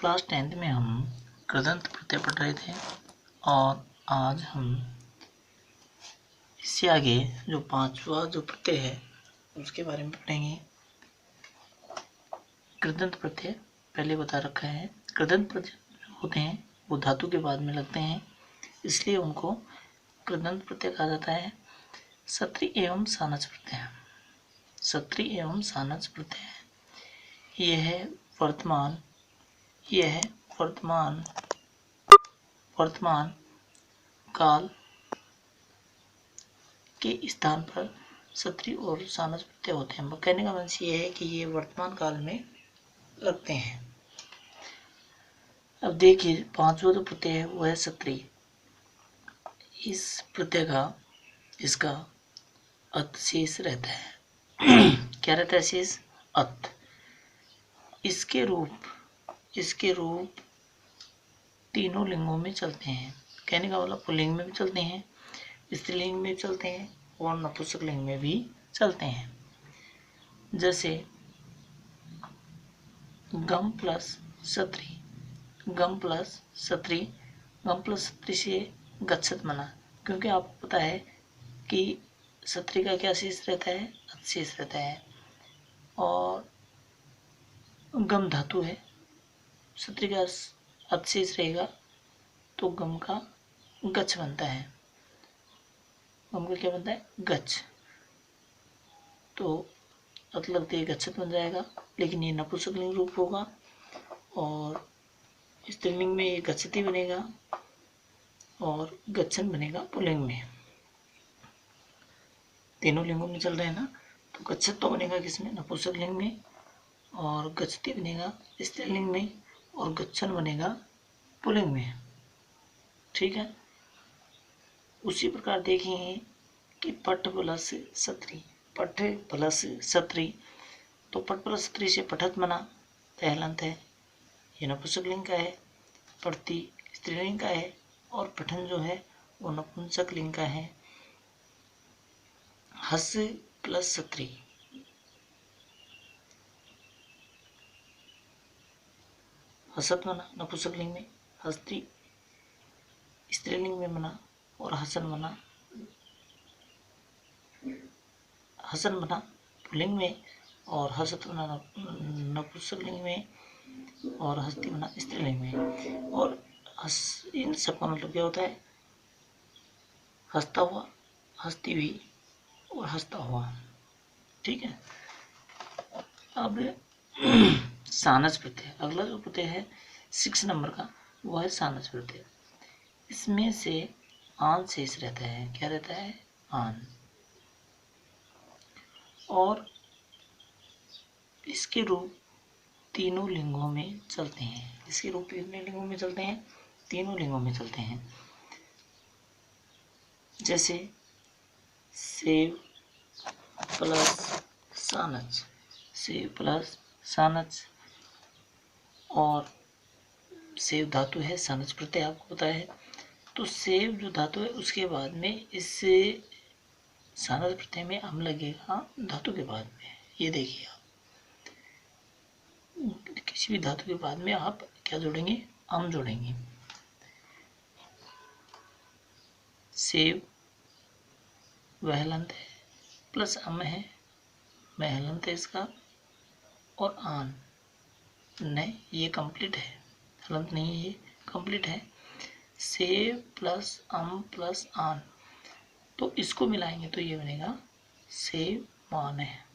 Class 10th में हम कृदंत प्रत्यय पढ़ रहे थे और आज हम इससे आगे जो पांचवा जो प्रत्यय है उसके बारे में पढ़ेंगे। कृदंत प्रत्यय पहले बता रखा है। कृदंत प्रत्यय होते हैं वो धातु के बाद में लगते हैं, इसलिए उनको कृदंत प्रत्यय कहा जाता है। सत्री एवं सानच प्रत्यय, सत्री एवं सानच प्रत्यय यह वर्तमान काल के स्थान पर सत्री और सानच प्रत्यय होते हैं। कहने का मतलब ये है कि ये वर्तमान काल में लगते हैं। अब देखिए पांचवा जो प्रत्यय है वो है सत्री। इस प्रत्यय का इसका अत शेष रहता है। क्या रहता है शेष? अत। इसके रूप तीनों लिंगों में चलते हैं। कहने का मतलब पुल्लिंग में भी चलते हैं, स्त्रीलिंग में भी चलते हैं और नपुंसकलिंग में भी चलते हैं। जैसे गम प्लस सत्री, गम प्लस सत्री से गच्छत बना, क्योंकि आपको पता है कि सत्री का क्या शेष रहता है? अत शेष रहता है और गम धातु है, सत्री का अत शेष रहेगा तो गम का गच्छ बनता है। गम का क्या बनता है? गच्छ। तो अत लगते ही गच्छत बन जाएगा, लेकिन ये नपुंसकलिंग रूप होगा और स्त्रीलिंग में ये गच्छति बनेगा और गच्छन बनेगा पुल्लिंग में। तीनों लिंगों में चल रहे हैं ना, तो गच्छत तो बनेगा किसमें? नपुंसकलिंग में, और गच्छति बनेगा स्त्रीलिंग में और गच्छन बनेगा पुल्लिंग में। ठीक है। उसी प्रकार देखेंगे कि पट प्लस सत्री, पट प्लस सत्री, तो पट प्लस सत्री से पठत बना, हलंत है, ये नपुंसकलिंग का है। पठती स्त्रीलिंग का है और पठन जो है वो नपुंसकलिंग का है। हस प्लस सत्री, हसत बना नपुंसकलिंग में, हस्ती स्त्रीलिंग में बना और हसन बना पुल्लिंग में और हसत बना नपुंसकलिंग में और हस्ती बना स्त्रीलिंग में। और इन सबका मतलब क्या होता है? हंसता हुआ, हस्ती हुई और हंसता हुआ। ठीक है। अब सानच प्रत्यय, अगला जो प्रत्यय है 6 नंबर का वो है सानच प्रत्यय। इसमें से आन शेष रहता है। क्या रहता है? आन। और इसके रूप तीनों लिंगों में चलते हैं। इसके रूप कितने लिंगों में चलते हैं? तीनों लिंगों में चलते हैं। जैसे सेव प्लस सानच, सेव प्लस सानच, और सेव धातु है, सानच प्रत्यय आपको पता है। तो सेव जो धातु है उसके बाद में इससे सानच प्रत्यय में अम लगेगा धातु के बाद में। ये देखिए आप किसी भी धातु के बाद में आप क्या जोड़ेंगे? अम जोड़ेंगे। सेव वह हलंत है प्लस अम है, वह हलंत है इसका, और आन नहीं, ये कंप्लीट है, हलंत नहीं है, ये कंप्लीट है। सेव प्लस अम प्लस आन, तो इसको मिलाएंगे तो ये बनेगा सेव मान है।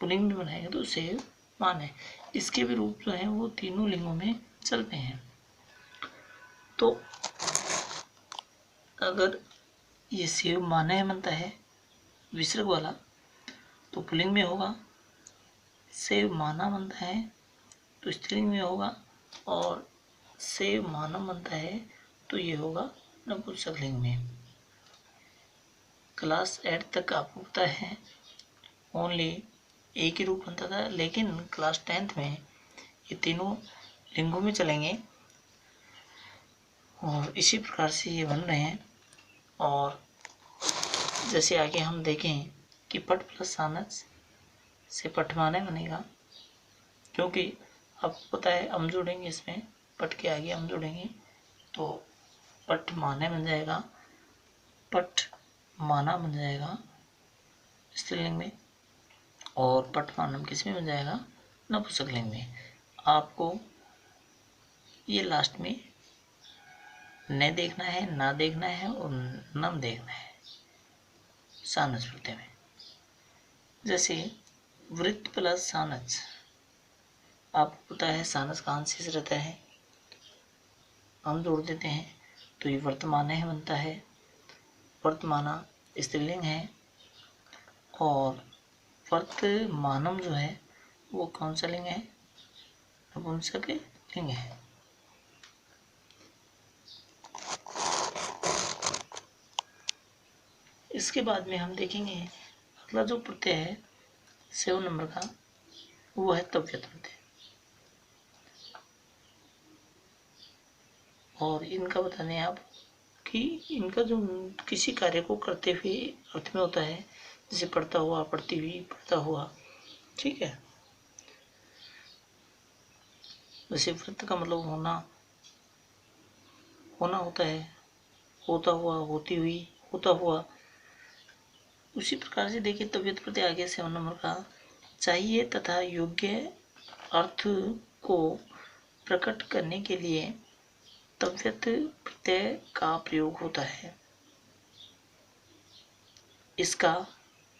पुल्लिंग में बनाएंगे तो सेव मान है। इसके भी रूप जो है वो तीनों लिंगों में चलते हैं। तो अगर ये सेव माने बनता है विसर्ग वाला तो पुल्लिंग में होगा, सेव माना बनता है तो स्त्रीलिंग में होगा, और सेव मानम बनता है तो ये होगा नपुंसकलिंग में। क्लास 8 तक आपको पता है ओनली एक ही रूप बनता था, लेकिन क्लास 10th में ये तीनों लिंगों में चलेंगे और इसी प्रकार से ये बन रहे हैं। और जैसे आगे हम देखें कि पट प्लस सानच से पठमाने बनेगा, क्योंकि आपको पता है हम जोड़ेंगे, इसमें पट के आगे हम जोड़ेंगे तो पट माने बन जाएगा, पट माना बन जाएगा स्त्रीलिंग में, और पट मानम किस में बन जाएगा, नपुंसकलिंग में। आपको ये लास्ट में न देखना है, ना देखना है और नम देखना है सानस प्रत्यय में। जैसे वृत्त प्लस सानस, आपको पता है सानस कहाँ से रहता है, हम जोड़ देते हैं तो ये वर्तमान है बनता है, वर्तमाना स्त्रीलिंग है, और वर्तमानम जो है वो कौन सा लिंग है, नपुंसक लिंग है। इसके बाद में हम देखेंगे अगला जो प्रत्यय है 7 नंबर का, वो है तव्यत प्रत्यय। और इनका बता दें आप कि इनका जो किसी कार्य को करते हुए अर्थ में होता है, जैसे पढ़ता हुआ, पढ़ती हुई, पढ़ता हुआ, ठीक है। जैसे वृत्त का मतलब होना, होना होता है, होता हुआ, होती हुई, होता हुआ। उसी प्रकार से देखिए तव्यत प्रत्यय आगे 7 नंबर का, चाहिए तथा योग्य अर्थ को प्रकट करने के लिए तव्यत प्रत्यय का प्रयोग होता है। इसका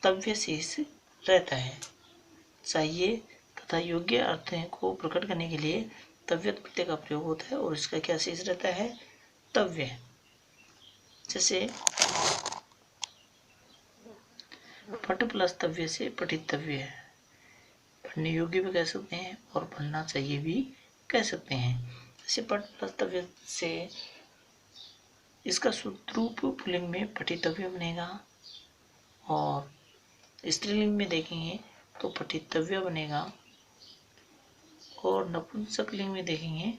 तव्य शेष रहता है। चाहिए तथा योग्य अर्थ को प्रकट करने के लिए तव्यत प्रत्यय का प्रयोग होता है और इसका क्या शेष रहता है, तव्य। जैसे पठ प्लस तव्य से पठितव्य है, पढ़ने योग्य भी कह सकते हैं और पढ़ना चाहिए भी कह सकते हैं। जैसे पठ प्लस तव्य से इसका सूत्ररूप पुल्लिंग में पठितव्य बनेगा, और स्त्रीलिंग में देखेंगे तो पठितव्य बनेगा, और नपुंसक लिंग में देखेंगे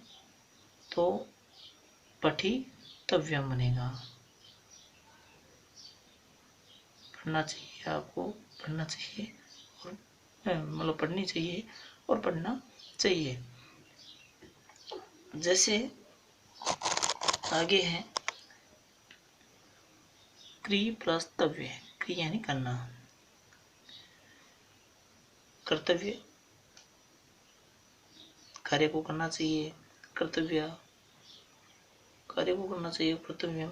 तो पठितव्यम बनेगा। पढ़ना चाहिए, आपको पढ़ना चाहिए और मतलब पढ़नी चाहिए और पढ़ना चाहिए। जैसे आगे है क्रिय प्लस तव्य, क्रिय यानी करना, कर्तव्य कार्य को करना चाहिए, कर्तव्य कार्य को करना चाहिए, कर्तव्य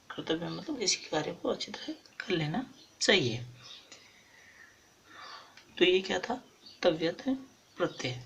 कर्तव्य मतलब किसी कार्य को अच्छी तरह कर लेना चाहिए। तो ये क्या था, तव्यत प्रत्यय।